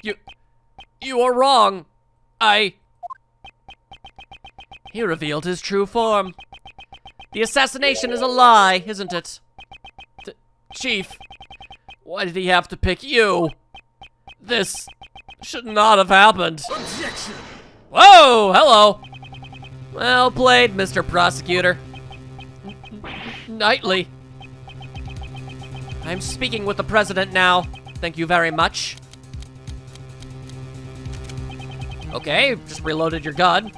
You are wrong. He revealed his true form. The assassination is a lie, isn't it? Chief, why did he have to pick you? This should not have happened. Objection! Whoa, hello. Well played, Mr. Prosecutor. Knightley. I'm speaking with the president now. Thank you very much. Okay, just reloaded your gun.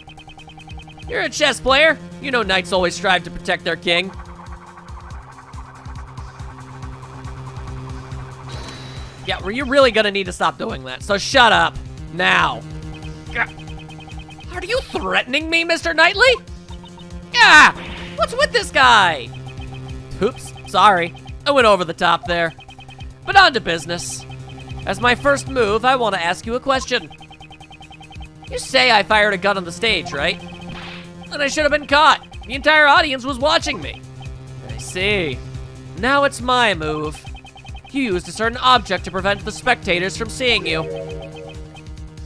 You're a chess player. You know knights always strive to protect their king. Yeah, were you really gonna need to stop doing that? So shut up, now. Are you threatening me, Mr. Knightley? Yeah, what's with this guy? Oops, sorry. I went over the top there. But on to business. As my first move, I want to ask you a question. You say I fired a gun on the stage, right? Then I should have been caught. The entire audience was watching me. I see. Now it's my move. You used a certain object to prevent the spectators from seeing you.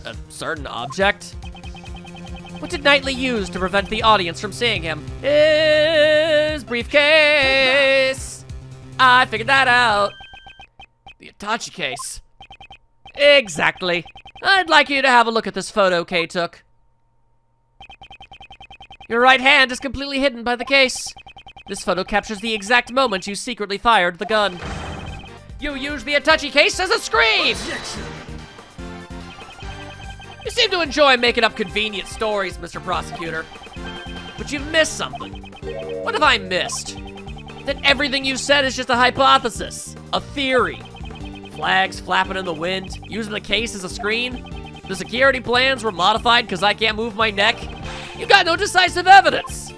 A certain object? What did Knightley use to prevent the audience from seeing him? His briefcase. I figured that out. The attaché case. Exactly. I'd like you to have a look at this photo Kay took. Your right hand is completely hidden by the case. This photo captures the exact moment you secretly fired the gun. You used the attaché case as a screen! Objection! You seem to enjoy making up convenient stories, Mr. Prosecutor. But you've missed something. What have I missed? That everything you said is just a hypothesis, a theory. Flags flapping in the wind, using the case as a screen. The security plans were modified because I can't move my neck. You got no decisive evidence.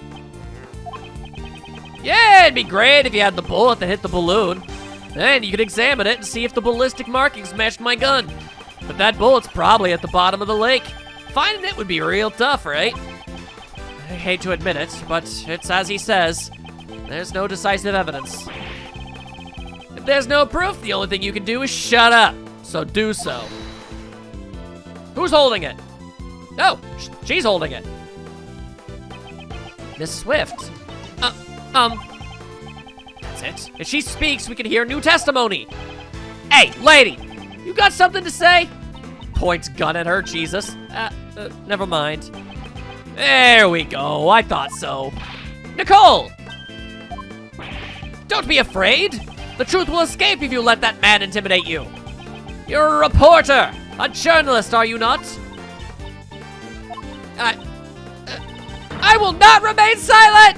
Yeah, it'd be great if you had the bullet that hit the balloon. Then you could examine it and see if the ballistic markings matched my gun. But that bullet's probably at the bottom of the lake. Finding it would be real tough, right? I hate to admit it, but it's as he says. There's no decisive evidence. If there's no proof, the only thing you can do is shut up. So do so. Who's holding it? No, she's holding it. Miss Swift. That's it. If she speaks, we can hear new testimony. Hey, lady, you got something to say? Points gun at her, Jesus. Never mind. There we go, I thought so. Nicole! Don't be afraid. The truth will escape if you let that man intimidate you. You're a reporter, a journalist, are you not? I will not remain silent!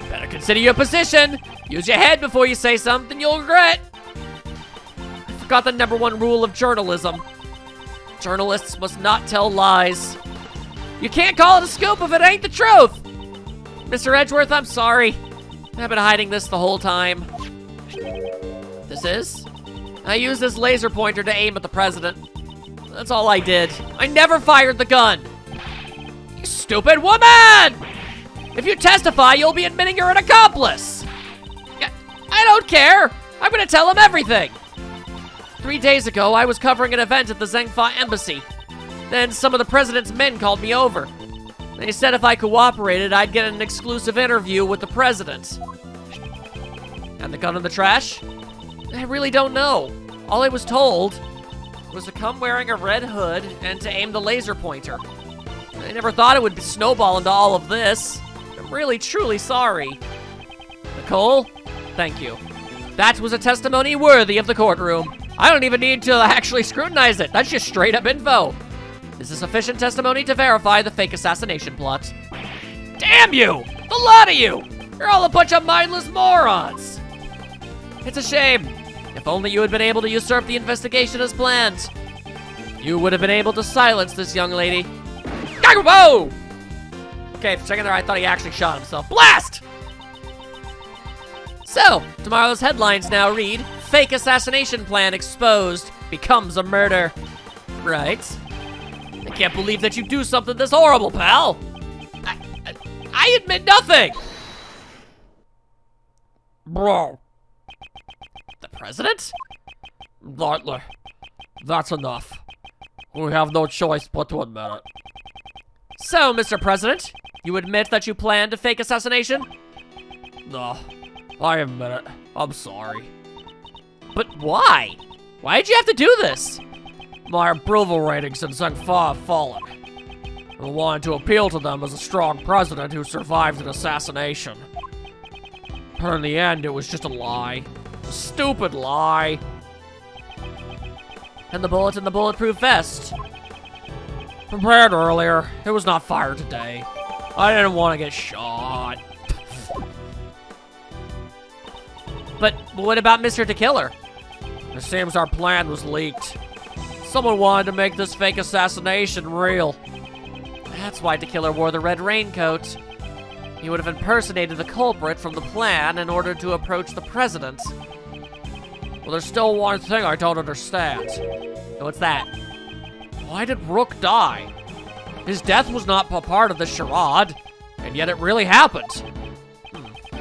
Better consider your position. Use your head before you say something you'll regret. I forgot the #1 rule of journalism. Journalists must not tell lies. You can't call it a scoop if it ain't the truth. Mr. Edgeworth, I'm sorry. I've been hiding this the whole time. This is? I used this laser pointer to aim at the president. That's all I did. I never fired the gun. You stupid woman! If you testify, you'll be admitting you're an accomplice. I don't care. I'm gonna tell him everything. 3 days ago, I was covering an event at the Zengfa embassy. Then some of the president's men called me over. They said if I cooperated, I'd get an exclusive interview with the president. And the gun in the trash? I really don't know. All I was told was to come wearing a red hood and to aim the laser pointer. I never thought it would snowball into all of this. I'm really, truly sorry. Nicole, thank you. That was a testimony worthy of the courtroom. I don't even need to actually scrutinize it. That's just straight up info. This is sufficient testimony to verify the fake assassination plot. Damn you! The lot of you! You're all a bunch of mindless morons! It's a shame. If only you had been able to usurp the investigation as planned. You would have been able to silence this young lady. Whoa! Okay, for a second there, I thought he actually shot himself. Blast! So, tomorrow's headlines now read, Fake assassination plan exposed, becomes a murder. Right. I can't believe that you do something this horrible, pal. I admit nothing. Bro. The president? Nicely. That's enough. We have no choice but to admit it. So, Mr. President, you admit that you planned a fake assassination? No, I admit it. I'm sorry. But why? Why did you have to do this? My approval ratings in Zug far have fallen. I wanted to appeal to them as a strong president who survived an assassination. But in the end, it was just a lie. A stupid lie. And the bullet in the bulletproof vest? Prepared earlier. It was not fired today. I didn't want to get shot. But what about Mr. the Killer? It seems our plan was leaked. Someone wanted to make this fake assassination real. That's why the Killer wore the red raincoat. He would have impersonated the culprit from the plan in order to approach the president. Well, there's still one thing I don't understand. What's that? Why did Rook die? His death was not a part of the charade, and yet it really happened.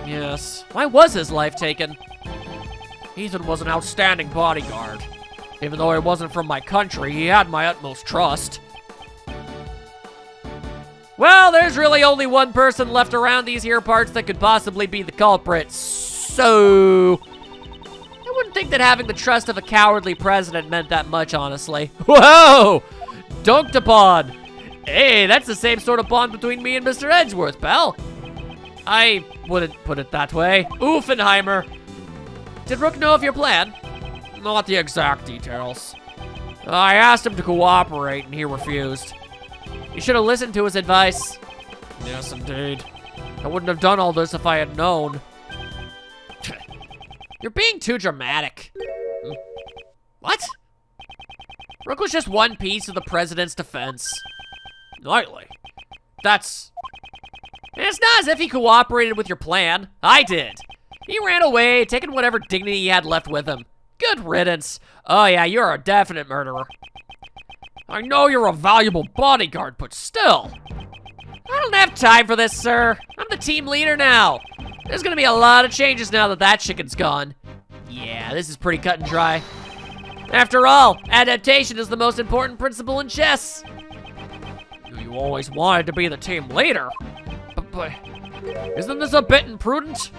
Yes. Why was his life taken? Ethan was an outstanding bodyguard. Even though he wasn't from my country, he had my utmost trust. Well, there's really only one person left around these here parts that could possibly be the culprit, so... I wouldn't think that having the trust of a cowardly president meant that much, honestly. Whoa! Dunked upon! Hey, that's the same sort of bond between me and Mr. Edgeworth, pal. I wouldn't put it that way. Oofenheimer. Did Rook know of your plan? Not the exact details. I asked him to cooperate, and he refused. You should have listened to his advice. Yes, indeed. I wouldn't have done all this if I had known. You're being too dramatic. What? Rook was just one piece of the president's defense. Knightley. It's not as if he cooperated with your plan. I did. He ran away, taking whatever dignity he had left with him. Good riddance. Oh yeah, you're a definite murderer. I know you're a valuable bodyguard, but still. I don't have time for this, sir. I'm the team leader now. There's gonna be a lot of changes now that that chicken's gone. Yeah, this is pretty cut and dry. After all, adaptation is the most important principle in chess. You always wanted to be the team leader. But isn't this a bit imprudent?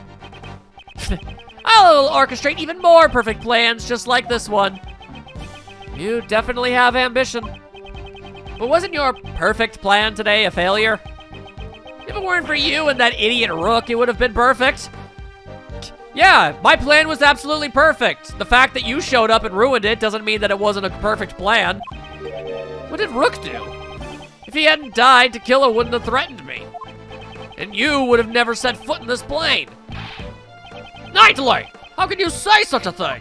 I'll orchestrate even more perfect plans just like this one. You definitely have ambition. But wasn't your perfect plan today a failure? If it weren't for you and that idiot Rook, it would have been perfect. Yeah, my plan was absolutely perfect. The fact that you showed up and ruined it doesn't mean that it wasn't a perfect plan. What did Rook do? If he hadn't died, the Killer wouldn't have threatened me. And you would have never set foot in this plane. Knightley! How can you say such a thing?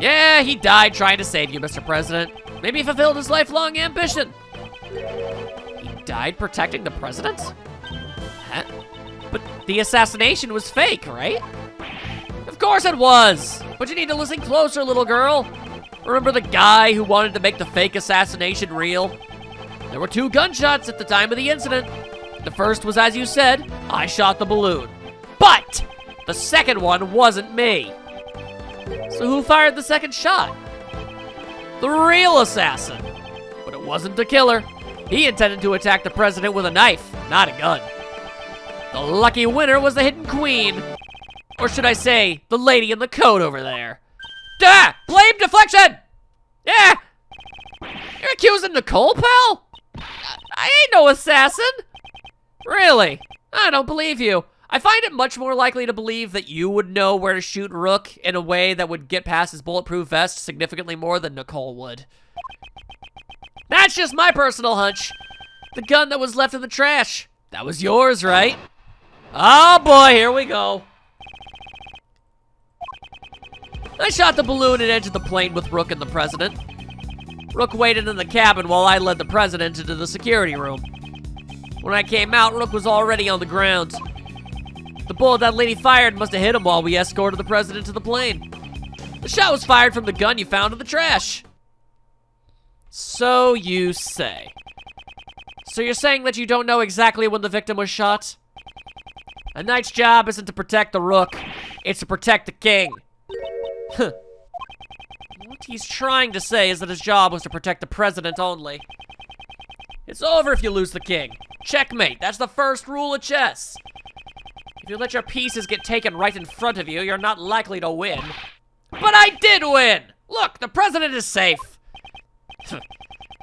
Yeah, he died trying to save you, Mr. President. Maybe he fulfilled his lifelong ambition. He died protecting the president? Huh? But the assassination was fake, right? Of course it was! But you need to listen closer, little girl. Remember the guy who wanted to make the fake assassination real? There were 2 gunshots at the time of the incident. The first was, as you said, I shot the balloon. But the second one wasn't me. So who fired the second shot? The real assassin. But it wasn't the Killer. He intended to attack the president with a knife, not a gun. The lucky winner was the hidden queen. Or should I say, the lady in the coat over there. Ah! Blame deflection! Yeah! You're accusing Nicole, pal? I ain't no assassin. Really? I don't believe you. I find it much more likely to believe that you would know where to shoot Rook in a way that would get past his bulletproof vest significantly more than Nicole would. That's just my personal hunch. The gun that was left in the trash. That was yours, right? Oh boy, here we go. I shot the balloon and entered the plane with Rook and the president. Rook waited in the cabin while I led the president into the security room. When I came out, Rook was already on the ground. The bullet that lady fired must have hit him while we escorted the president to the plane. The shot was fired from the gun you found in the trash. So you say. So you're saying that you don't know exactly when the victim was shot? A knight's job isn't to protect the Rook, it's to protect the king. Huh. What he's trying to say is that his job was to protect the president only. It's over if you lose the king. Checkmate, that's the first rule of chess. If you let your pieces get taken right in front of you, you're not likely to win. But I did win! Look, the president is safe.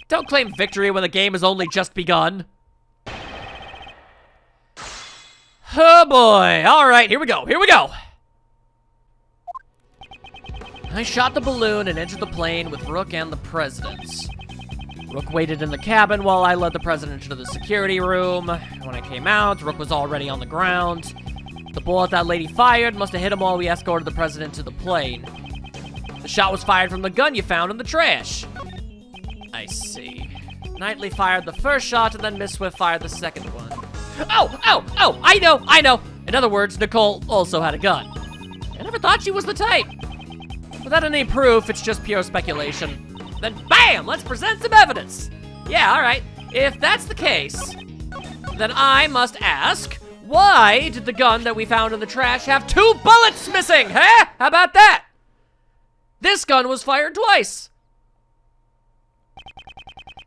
Don't claim victory when the game has only just begun. Oh boy, all right, here we go. I shot the balloon and entered the plane with Rook and the president. Rook waited in the cabin while I led the president into the security room. When I came out, Rook was already on the ground. The bullet that lady fired must have hit him while we escorted the president to the plane. The shot was fired from the gun you found in the trash. I see. Knightley fired the first shot, and then Miss Swift fired the second one. Oh, I know. In other words, Nicole also had a gun. I never thought she was the type. Without any proof, it's just pure speculation. Then bam, let's present some evidence. Yeah, all right. If that's the case, then I must ask, why did the gun that we found in the trash have 2 bullets missing, huh? How about that? This gun was fired twice.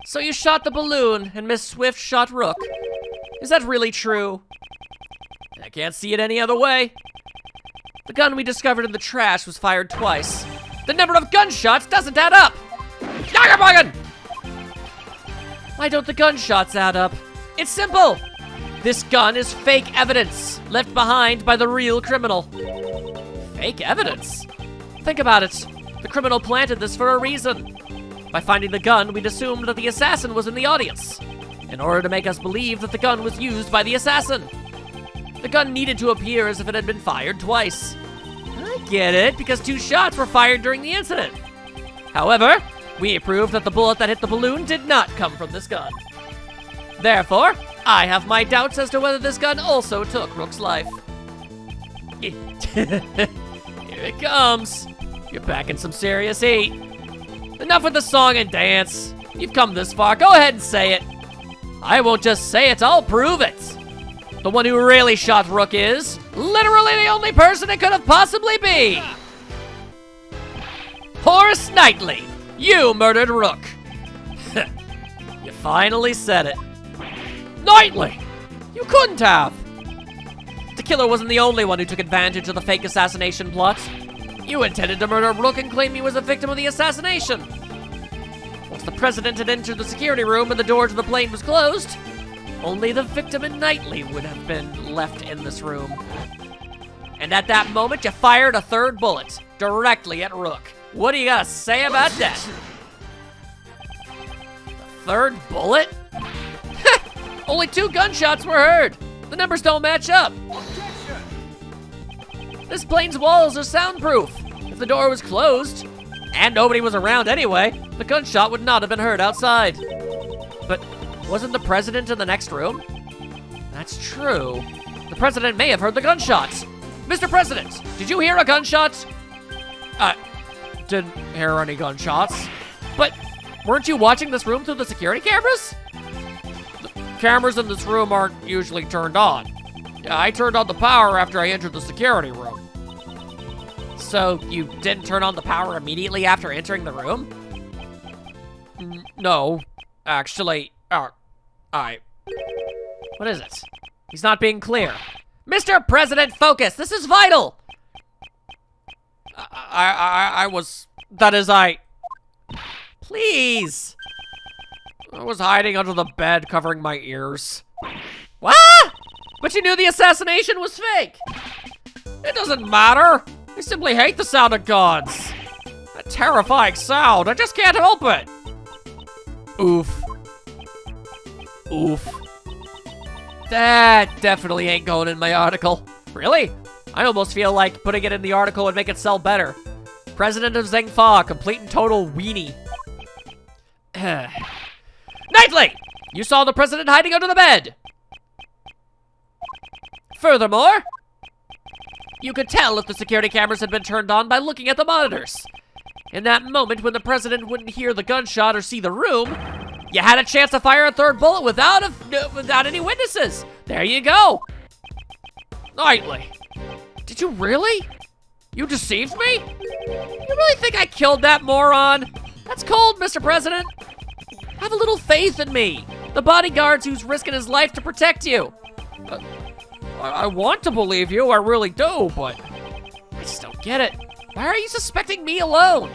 So you shot the balloon and Miss Swift shot Rook. Is that really true? I can't see it any other way. The gun we discovered in the trash was fired twice. The number of gunshots doesn't add up. Why don't the gunshots add up? It's simple. This gun is fake evidence left behind by the real criminal. Fake evidence? Think about it. The criminal planted this for a reason. By finding the gun, we'd assumed that the assassin was in the audience, in order to make us believe that the gun was used by the assassin. The gun needed to appear as if it had been fired twice. I get it, because 2 shots were fired during the incident. However, we proved that the bullet that hit the balloon did not come from this gun. Therefore, I have my doubts as to whether this gun also took Rook's life. Here it comes. You're packing some serious heat. Enough with the song and dance. You've come this far, go ahead and say it. I won't just say it, I'll prove it. The one who really shot Rook is literally the only person it could have possibly be. Horace Knightley, you murdered Rook. You finally said it. Knightley, you couldn't have. The killer wasn't the only one who took advantage of the fake assassination plot. You intended to murder Rook and claim he was a victim of the assassination. Once the president had entered the security room and the door to the plane was closed, only the victim and Knightley would have been left in this room. And at that moment, you fired a 3rd bullet directly at Rook. What do you gotta say about that? The 3rd bullet? Only 2 gunshots were heard. The numbers don't match up. This plane's walls are soundproof. If the door was closed, and nobody was around anyway, the gunshot would not have been heard outside. But wasn't the president in the next room? That's true. The president may have heard the gunshots. Mr. President, did you hear a gunshot? Didn't hear any gunshots. But weren't you watching this room through the security cameras? The cameras in this room aren't usually turned on. Yeah, I turned on the power after I entered the security room. So you didn't turn on the power immediately after entering the room? No, actually, what is it? He's not being clear. Mr. President, focus, this is vital. Please. I was hiding under the bed covering my ears. What? But you knew the assassination was fake. It doesn't matter. I simply hate the sound of guns. That terrifying sound, I just can't help it. Oof. Oof. That definitely ain't going in my article. Really? I almost feel like putting it in the article would make it sell better. President of Zengfa, complete and total weenie. Knightley! You saw the president hiding under the bed. Furthermore, you could tell if the security cameras had been turned on by looking at the monitors. In that moment when the president wouldn't hear the gunshot or see the room, you had a chance to fire a 3rd bullet without any witnesses. There you go. Knightley, did you really? You deceived me? You really think I killed that moron? That's cold, Mr. President. Have a little faith in me. The bodyguards who's risking his life to protect you. I want to believe you, I really do, but... I just don't get it. Why are you suspecting me alone?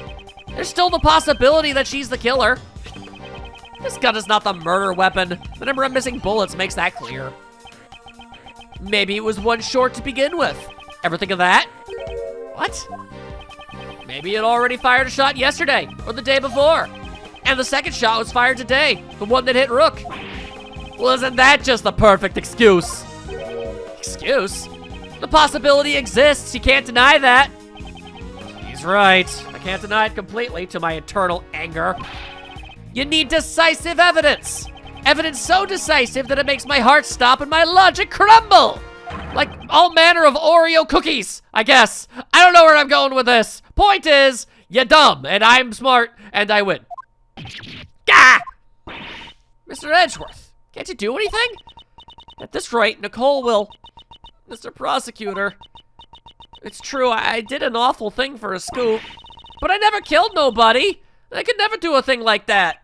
There's still the possibility that she's the killer. This gun is not the murder weapon. The number of missing bullets makes that clear. Maybe it was one short to begin with. Ever think of that? What? Maybe it already fired a shot yesterday or the day before. And the second shot was fired today, the one that hit Rook. Well, isn't that just the perfect excuse? Excuse? The possibility exists, you can't deny that. He's right, I can't deny it completely to my eternal anger. You need decisive evidence. Evidence so decisive that it makes my heart stop and my logic crumble. Like all manner of Oreo cookies, I guess. I don't know where I'm going with this. Point is, you're dumb, and I'm smart, and I win. Gah! Mr. Edgeworth, can't you do anything? At this rate, Nicole will... Mr. Prosecutor, it's true, I did an awful thing for a scoop, but I never killed nobody. I could never do a thing like that.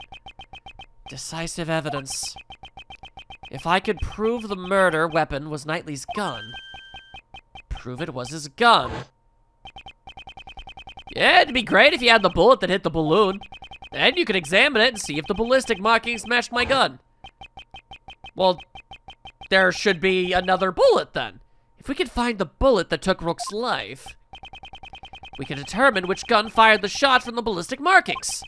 Decisive evidence. If I could prove the murder weapon was Knightley's gun, prove it was his gun. Yeah, it'd be great if you had the bullet that hit the balloon. Then you could examine it and see if the ballistic markings matched my gun. Well, there should be another bullet then. If we could find the bullet that took Rook's life, we can determine which gun fired the shot from the ballistic markings.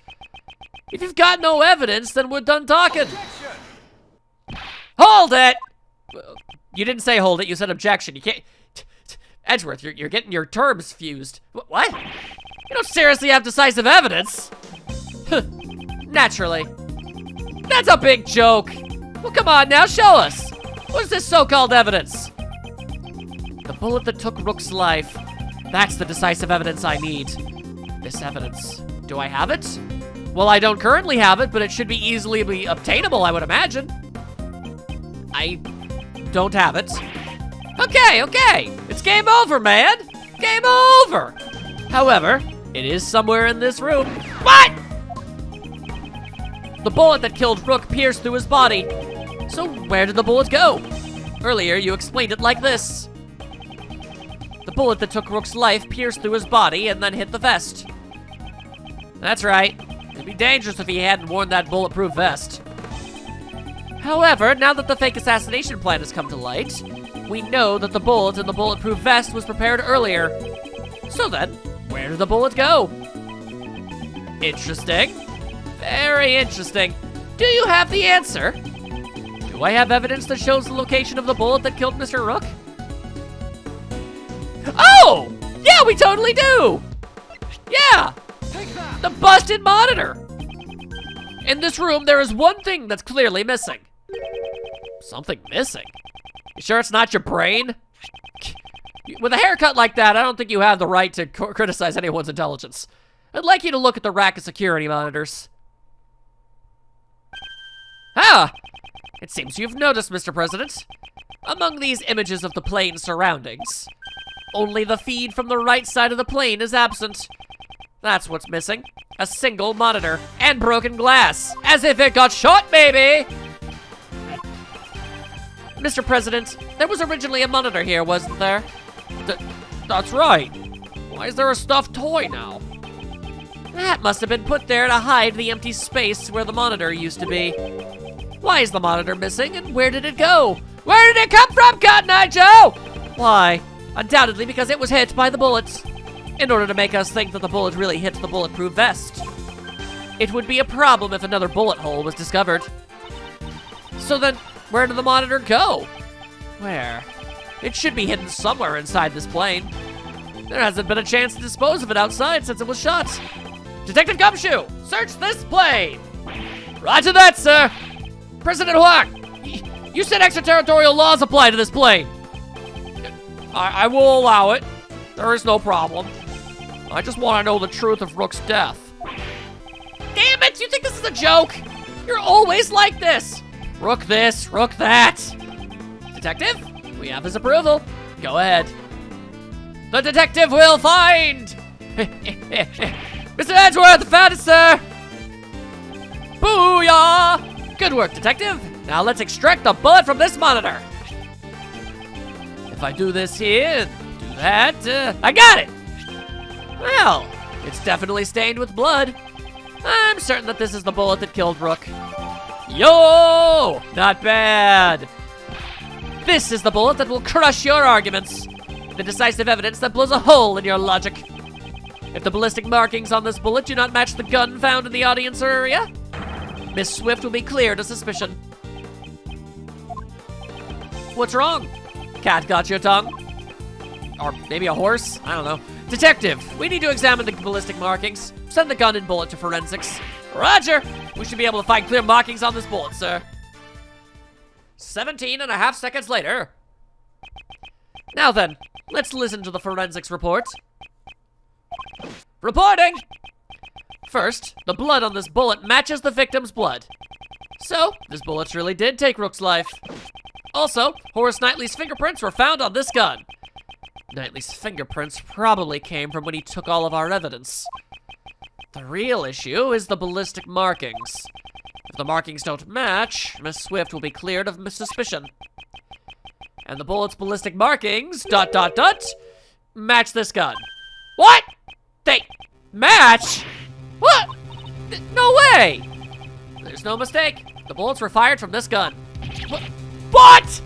If you've got no evidence, then we're done talking. Hold it! You didn't say hold it, you said objection. You can't... Edgeworth, you're getting your terms fused. What? You don't seriously have decisive evidence? Naturally. That's a big joke. Well, come on now, show us. What's this so-called evidence? The bullet that took Rook's life. That's the decisive evidence I need. This evidence. Do I have it? Well, I don't currently have it, but it should be easily obtainable, I would imagine. I don't have it. Okay. It's game over, man. Game over. However, it is somewhere in this room. What? The bullet that killed Rook pierced through his body. So where did the bullet go? Earlier, you explained it like this. The bullet that took Rook's life pierced through his body and then hit the vest. That's right. It'd be dangerous if he hadn't worn that bulletproof vest. However, now that the fake assassination plan has come to light, we know that the bullet in the bulletproof vest was prepared earlier. So then, where did the bullet go? Interesting. Very interesting. Do you have the answer? Do I have evidence that shows the location of the bullet that killed Mr. Rook? Oh! Yeah, we totally do! Yeah! The busted monitor! In this room, there is one thing that's clearly missing. Something missing? You sure it's not your brain? With a haircut like that, I don't think you have the right to criticize anyone's intelligence. I'd like you to look at the rack of security monitors. Ah! It seems you've noticed, Mr. President. Among these images of the plane's surroundings, only the feed from the right side of the plane is absent. That's what's missing. A single monitor and broken glass. As if it got shot, baby! Mr. President, there was originally a monitor here, wasn't there? That's right. Why is there a stuffed toy now? That must have been put there to hide the empty space where the monitor used to be. Why is the monitor missing, and where did it go? Where did it come from, Cotton Eye Joe? Why? Undoubtedly because it was hit by the bullets, in order to make us think that the bullet really hit the bulletproof vest. It would be a problem if another bullet hole was discovered. So then, where did the monitor go? Where? It should be hidden somewhere inside this plane. There hasn't been a chance to dispose of it outside since it was shot. Detective Gumshoe, search this plane! Roger that, sir! President Huang, you said extraterritorial laws apply to this plane. I will allow it. There is no problem. I just want to know the truth of Rook's death. Damn it, you think this is a joke? You're always like this. Rook this, Rook that. Detective, we have his approval. Go ahead. the detective will find. Mr. Edgeworth, found it, sir. Booyah! Good work, detective. Now let's extract the bullet from this monitor. If I do this here, do that, I got it. Well, it's definitely stained with blood. I'm certain that this is the bullet that killed Rook. Yo! Not bad. This is the bullet that will crush your arguments. The decisive evidence that blows a hole in your logic. If the ballistic markings on this bullet do not match the gun found in the audience area, Miss Swift will be cleared of suspicion. What's wrong? Cat got your tongue? Or maybe a horse? I don't know. Detective, we need to examine the ballistic markings. Send the gun and bullet to forensics. Roger! We should be able to find clear markings on this bullet, sir. 17.5 seconds later. Now then, let's listen to the forensics report. Reporting! First, the blood on this bullet matches the victim's blood. So, this bullet really did take Rook's life. Also, Horace Knightley's fingerprints were found on this gun. Knightley's fingerprints probably came from when he took all of our evidence. The real issue is the ballistic markings. If the markings don't match, Miss Swift will be cleared of suspicion. And the bullet's ballistic markings, ... match this gun. What? They match? What? No way! There's no mistake. The bullets were fired from this gun. What?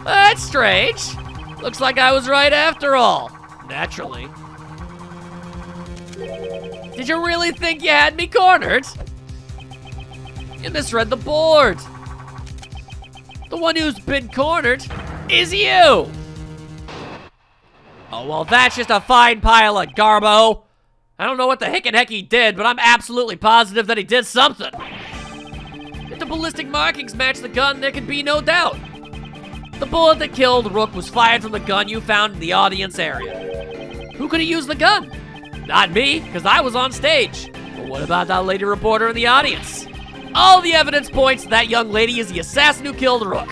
That's strange. Looks like I was right after all. Naturally. Did you really think you had me cornered? You misread the board. The one who's been cornered is you. Oh, well, that's just a fine pile of garbo. I don't know what the heck and heck he did, but I'm absolutely positive that he did something. If the ballistic markings match the gun, there can be no doubt. The bullet that killed Rook was fired from the gun you found in the audience area. Who could have used the gun? Not me, because I was on stage. But what about that lady reporter in the audience? All the evidence points to that young lady is the assassin who killed Rook.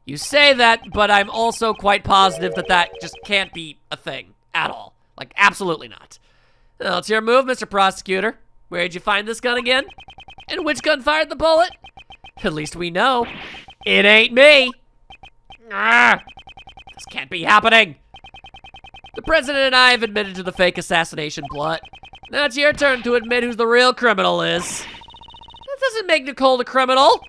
You say that, but I'm also quite positive that that just can't be a thing at all. Like, absolutely not. Well, it's your move, Mr. Prosecutor. Where'd you find this gun again? And which gun fired the bullet? At least we know. It ain't me. This can't be happening. The president and I have admitted to the fake assassination plot. Now it's your turn to admit who the real criminal is. That doesn't make Nicole the criminal.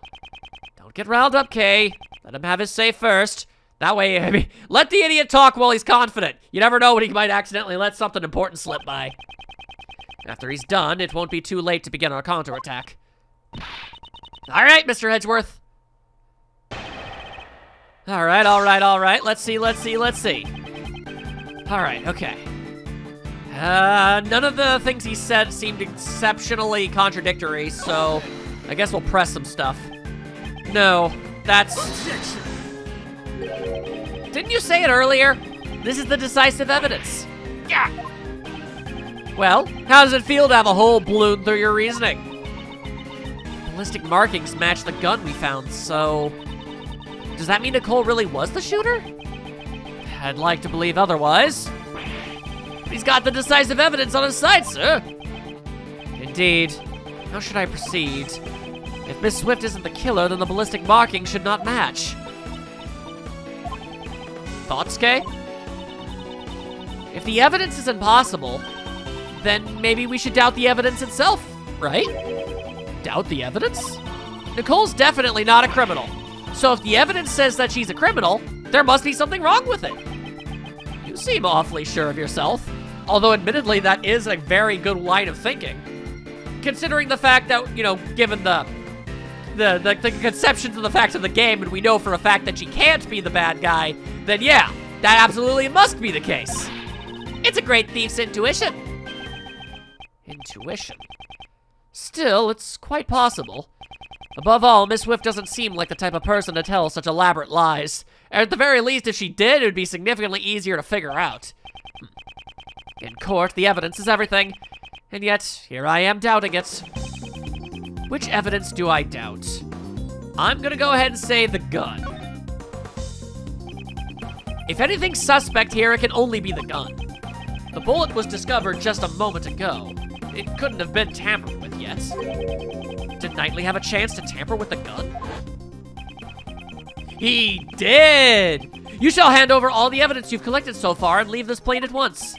Don't get riled up, Kay. Let him have his say first. That way, I mean, let the idiot talk while he's confident. You never know when he might accidentally let something important slip by. After he's done, it won't be too late to begin our counterattack. All right, Mr. Edgeworth. All right. Let's see. All right, okay. None of the things he said seemed exceptionally contradictory, so I guess we'll press some stuff. No, that's... Objection. Didn't you say it earlier? This is the decisive evidence. Yeah. Well, how does it feel to have a hole balloon through your reasoning? Ballistic markings match the gun we found, so... Does that mean Nicole really was the shooter? I'd like to believe otherwise. He's got the decisive evidence on his side, sir. Indeed. How should I proceed? If Miss Swift isn't the killer, then the ballistic markings should not match. Thoughts, Kay? If the evidence is impossible, then maybe we should doubt the evidence itself, right? Doubt the evidence? Nicole's definitely not a criminal. So if the evidence says that she's a criminal, there must be something wrong with it. You seem awfully sure of yourself. Although admittedly, that is a very good line of thinking. Considering the fact that, you know, given the conceptions of the facts of the game, and we know for a fact that she can't be the bad guy, then yeah, that absolutely must be the case. It's a great thief's intuition. Intuition? Still, it's quite possible. Above all, Miss Swift doesn't seem like the type of person to tell such elaborate lies. At the very least, if she did, it would be significantly easier to figure out. In court, the evidence is everything, and yet, here I am doubting it. Which evidence do I doubt? I'm gonna go ahead and say the gun. If anything's suspect here, it can only be the gun. The bullet was discovered just a moment ago. It couldn't have been tampered with yet. Did Knightley have a chance to tamper with the gun? He did! You shall hand over all the evidence you've collected so far and leave this plane at once.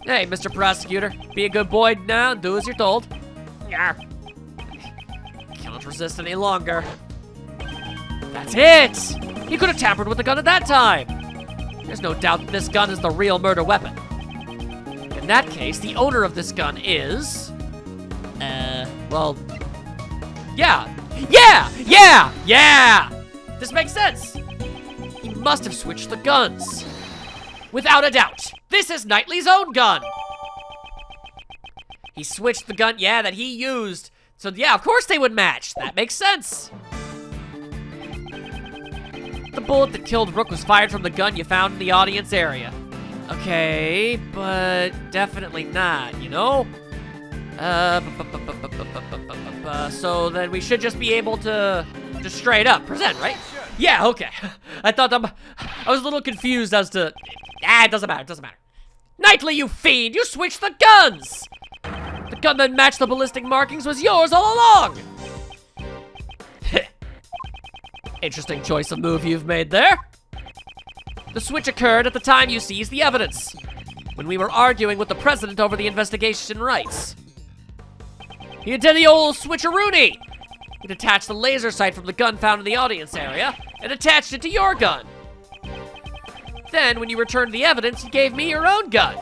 Hey, Mr. Prosecutor, be a good boy now and do as you're told. Yarr. Can't resist any longer. That's it! He could have tampered with the gun at that time. There's no doubt that this gun is the real murder weapon. In that case, the owner of this gun is... well... Yeah! This makes sense. He must have switched the guns. Without a doubt, this is Knightley's own gun. He switched the gun, that he used. So yeah, of course they would match. That makes sense. The bullet that killed Rook was fired from the gun you found in the audience area. Okay, but definitely not, you know? So then we should just be able to just straight up present, right? Yeah, okay. I was a little confused as to... it doesn't matter. Knightley, you fiend! You switched the guns! The gun that matched the ballistic markings was yours all along! Interesting choice of move you've made there. The switch occurred at the time you seized the evidence, when we were arguing with the president over the investigation rights. You did the old switcheroony! You detached the laser sight from the gun found in the audience area and attached it to your gun. Then, when you returned the evidence, you gave me your own gun.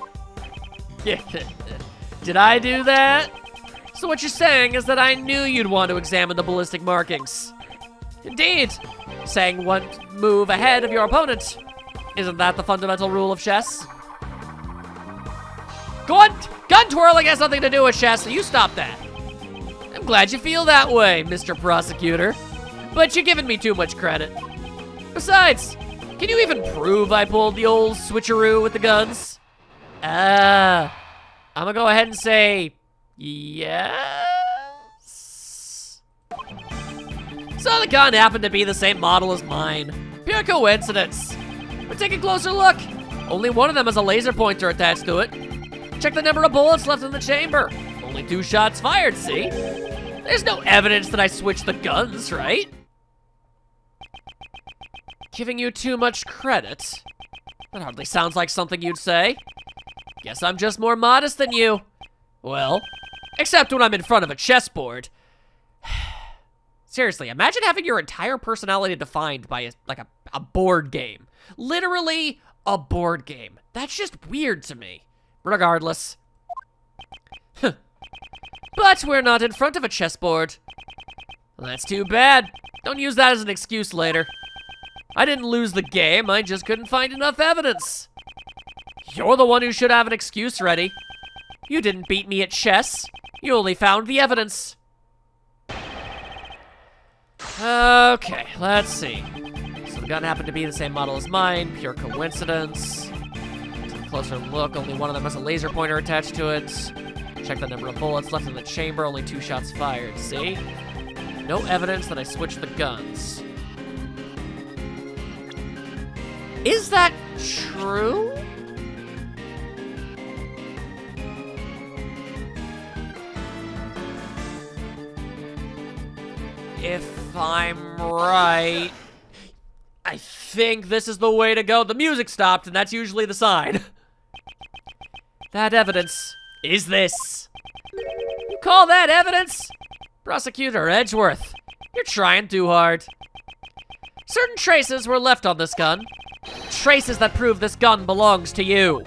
Did I do that? So what you're saying is that I knew you'd want to examine the ballistic markings. Indeed. Saying one move ahead of your opponent. Isn't that the fundamental rule of chess? Gun twirling has nothing to do with chess, so you stop that. I'm glad you feel that way, Mr. Prosecutor. But you're giving me too much credit. Besides, can you even prove I pulled the old switcheroo with the guns? I'm gonna go ahead and say yes. So the gun happened to be the same model as mine. Pure coincidence. But take a closer look. Only one of them has a laser pointer attached to it. Check the number of bullets left in the chamber. Only 2 shots fired, see? There's no evidence that I switched the guns, right? Giving you too much credit? That hardly sounds like something you'd say. Guess I'm just more modest than you. Well, except when I'm in front of a chessboard. Seriously, imagine having your entire personality defined by a board game. Literally a board game. That's just weird to me. Regardless. But we're not in front of a chessboard. Well, that's too bad. Don't use that as an excuse later. I didn't lose the game, I just couldn't find enough evidence. You're the one who should have an excuse ready. You didn't beat me at chess. You only found the evidence. Okay, let's see. So the gun happened to be the same model as mine. Pure coincidence. Take a closer look. Only one of them has a laser pointer attached to it. Check the number of bullets left in the chamber. Only 2 shots fired. See? No evidence that I switched the guns. Is that true? If I'm right, I think this is the way to go. The music stopped, and that's usually the sign. That evidence is this. You call that evidence? Prosecutor Edgeworth, you're trying too hard. Certain traces were left on this gun. Traces that prove this gun belongs to you.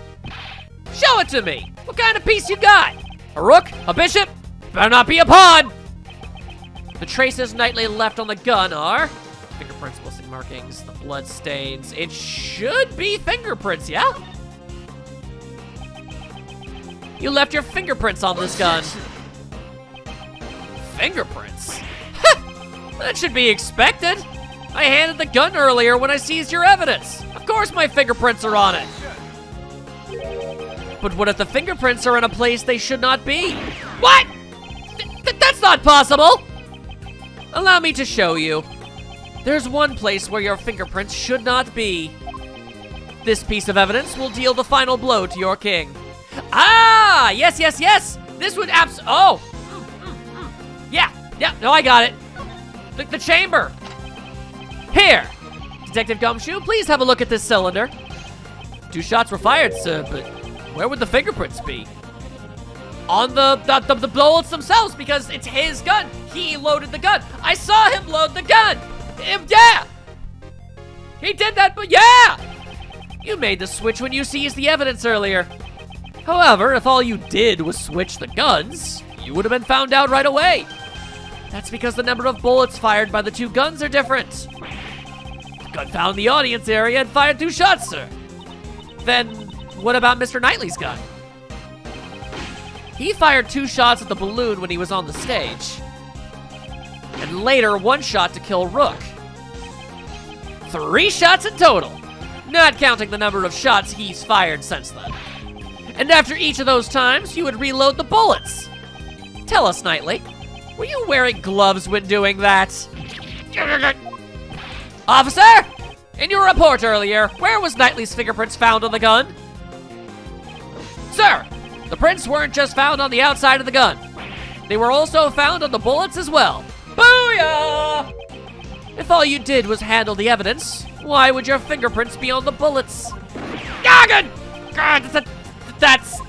Show it to me. What kind of piece you got? A rook? A bishop? Better not be a pawn. The traces Knightley left on the gun are fingerprints, ballistic markings, the blood stains. It should be fingerprints, yeah? You left your fingerprints on this gun. Fingerprints? That should be expected. I handed the gun earlier when I seized your evidence. Of course my fingerprints are on it. But what if the fingerprints are in a place they should not be? What? That's not possible. Allow me to show you. There's one place where your fingerprints should not be. This piece of evidence will deal the final blow to your king. Ah, yes, yes, yes. This would Yeah, no, I got it. The chamber. Here. Detective Gumshoe, please have a look at this cylinder. 2 shots were fired, sir, but where would the fingerprints be? On the bullets themselves, because it's his gun. He loaded the gun. I saw him load the gun. Yeah. He did that, but yeah. You made the switch when you seized the evidence earlier. However, if all you did was switch the guns, you would have been found out right away. That's because the number of bullets fired by the 2 guns are different. The gun found in the audience area and fired 2 shots, sir. Then, what about Mr. Knightley's gun? He fired 2 shots at the balloon when he was on the stage. And later, 1 shot to kill Rook. 3 shots in total, not counting the number of shots he's fired since then. And after each of those times, you would reload the bullets. Tell us, Knightley, were you wearing gloves when doing that? Officer, in your report earlier, where was Knightley's fingerprints found on the gun? Sir, the prints weren't just found on the outside of the gun. They were also found on the bullets as well. Booyah! If all you did was handle the evidence, why would your fingerprints be on the bullets? God, that's...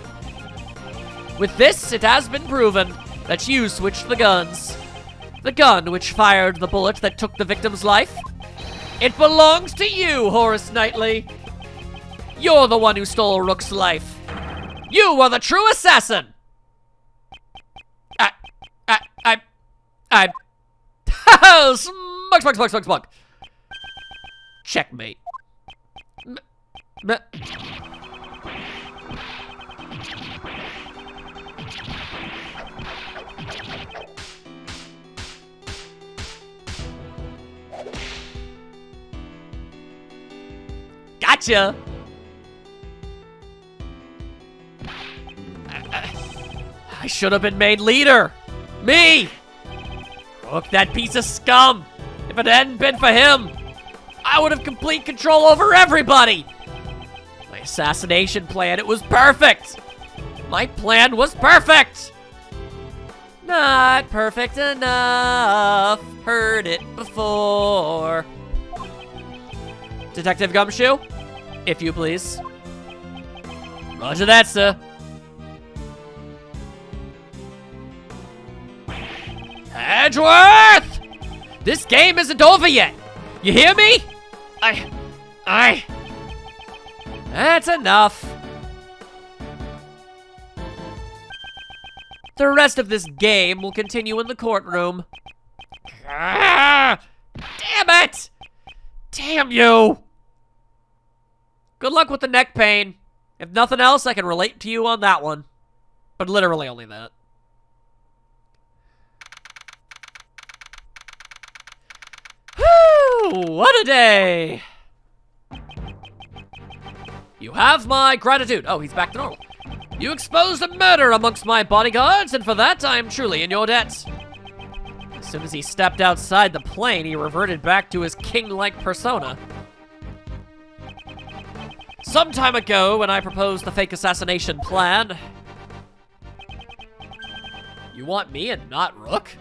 With this, it has been proven that you switched the guns. The gun which fired the bullet that took the victim's life. It belongs to you, Horace Knightley. You're the one who stole Rook's life. You are the true assassin. Smug. Checkmate. Gotcha. I should have been made leader. Me. Rook, that piece of scum. If it hadn't been for him, I would have complete control over everybody. My assassination plan, it was perfect. My plan was perfect. Not perfect enough. Heard it before. Detective Gumshoe, if you please. Roger that, sir. Edgeworth! This game isn't over yet. You hear me? That's enough. The rest of this game will continue in the courtroom. Damn it! Damn you! Good luck with the neck pain. If nothing else, I can relate to you on that one. But literally only that. Whew, what a day! You have my gratitude. Oh, he's back to normal. You exposed a murder amongst my bodyguards, and for that, I am truly in your debt. As soon as he stepped outside the plane, he reverted back to his king-like persona. Some time ago, when I proposed the fake assassination plan... You want me and not Rook?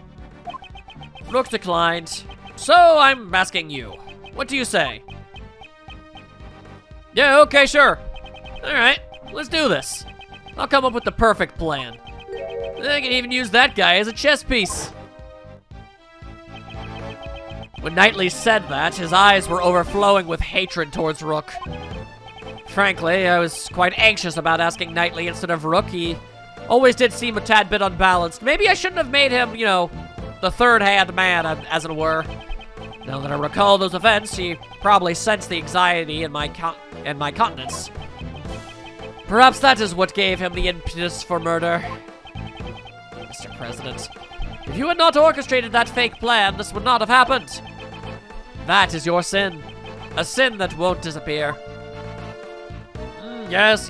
Rook declined. So, I'm asking you. What do you say? Yeah, okay, sure. Alright, let's do this. I'll come up with the perfect plan. I can even use that guy as a chess piece. When Knightley said that, his eyes were overflowing with hatred towards Rook. Frankly, I was quite anxious about asking Knightley instead of Rook. He always did seem a tad bit unbalanced. Maybe I shouldn't have made him, you know, the third-hand man, as it were. Now that I recall those events, he probably sensed the anxiety in my countenance. Perhaps that is what gave him the impetus for murder. Mr. President, if you had not orchestrated that fake plan, this would not have happened. That is your sin. A sin that won't disappear. Yes.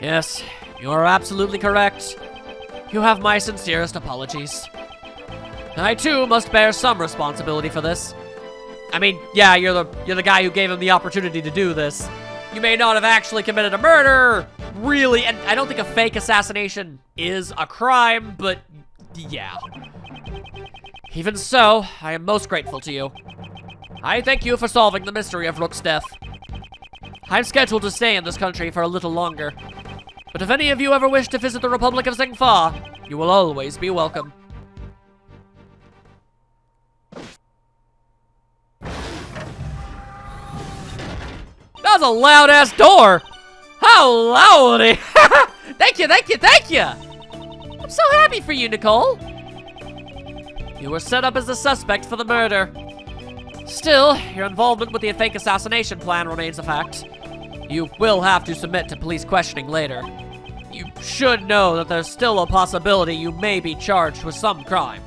Yes, you are absolutely correct. You have my sincerest apologies. I, too, must bear some responsibility for this. I mean, yeah, you're the guy who gave him the opportunity to do this. You may not have actually committed a murder, really, and I don't think a fake assassination is a crime, but yeah. Even so, I am most grateful to you. I thank you for solving the mystery of Rook's death. I'm scheduled to stay in this country for a little longer, but if any of you ever wish to visit the Republic of Zingfa, you will always be welcome. That was a loud-ass door! How loudy! Thank you, thank you, thank you! I'm so happy for you, Nicole! You were set up as the suspect for the murder. Still, your involvement with the fake assassination plan remains a fact. You will have to submit to police questioning later. You should know that there's still a possibility you may be charged with some crime.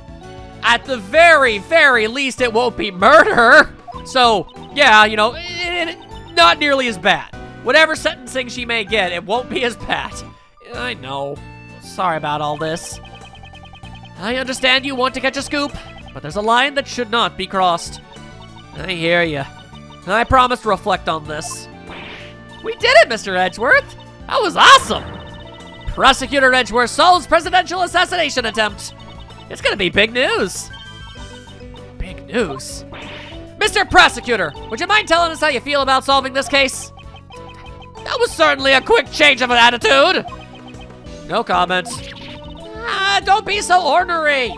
At the very, very least, it won't be murder! So, yeah, you know, not nearly as bad. Whatever sentencing she may get, it won't be as bad. I know. Sorry about all this. I understand you want to catch a scoop, but there's a line that should not be crossed. I hear you. I promise to reflect on this. We did it, Mr. Edgeworth! That was awesome! Prosecutor Edgeworth solves presidential assassination attempt. It's gonna be big news. Big news? Mr. Prosecutor, would you mind telling us how you feel about solving this case? That was certainly a quick change of attitude. No comment. Don't be so ornery.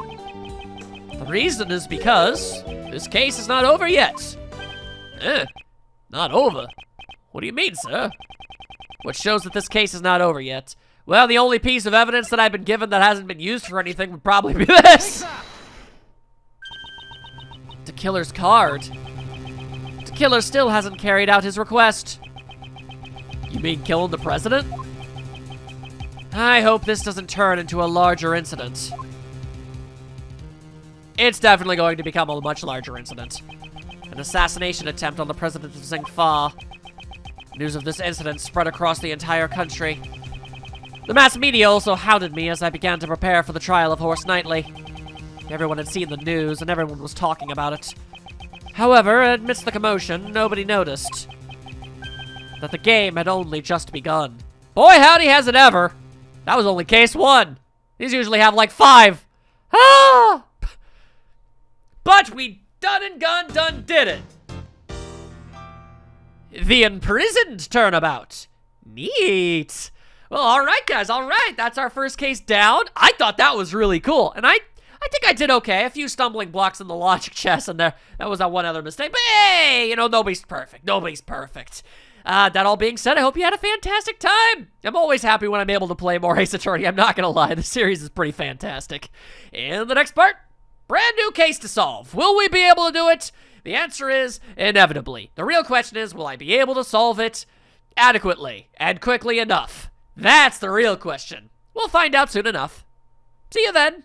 The reason is because this case is not over yet. Not over? What do you mean, sir? What shows that this case is not over yet? Well, the only piece of evidence that I've been given that hasn't been used for anything would probably be this. The killer's card. The killer still hasn't carried out his request. You mean killing the president? I hope this doesn't turn into a larger incident. It's definitely going to become a much larger incident. An assassination attempt on the president of Zingfa. News of this incident spread across the entire country. The mass media also hounded me as I began to prepare for the trial of Horse Knightley. Everyone had seen the news and everyone was talking about it. However, amidst the commotion, nobody noticed that the game had only just begun. Boy, howdy has it ever! That was only case 1. These usually have like 5. Ah! But we done did it. The imprisoned turnabout. Neat. Well, all right, guys, all right. That's our first case down. I thought that was really cool, and I think I did okay. A few stumbling blocks in the logic chest, and that was that one other mistake. But hey, you know, nobody's perfect. Nobody's perfect. That all being said, I hope you had a fantastic time. I'm always happy when I'm able to play more Ace Attorney. I'm not gonna lie, the series is pretty fantastic. In the next part, brand new case to solve. Will we be able to do it? The answer is inevitably. The real question is, will I be able to solve it adequately and quickly enough? That's the real question. We'll find out soon enough. See you then.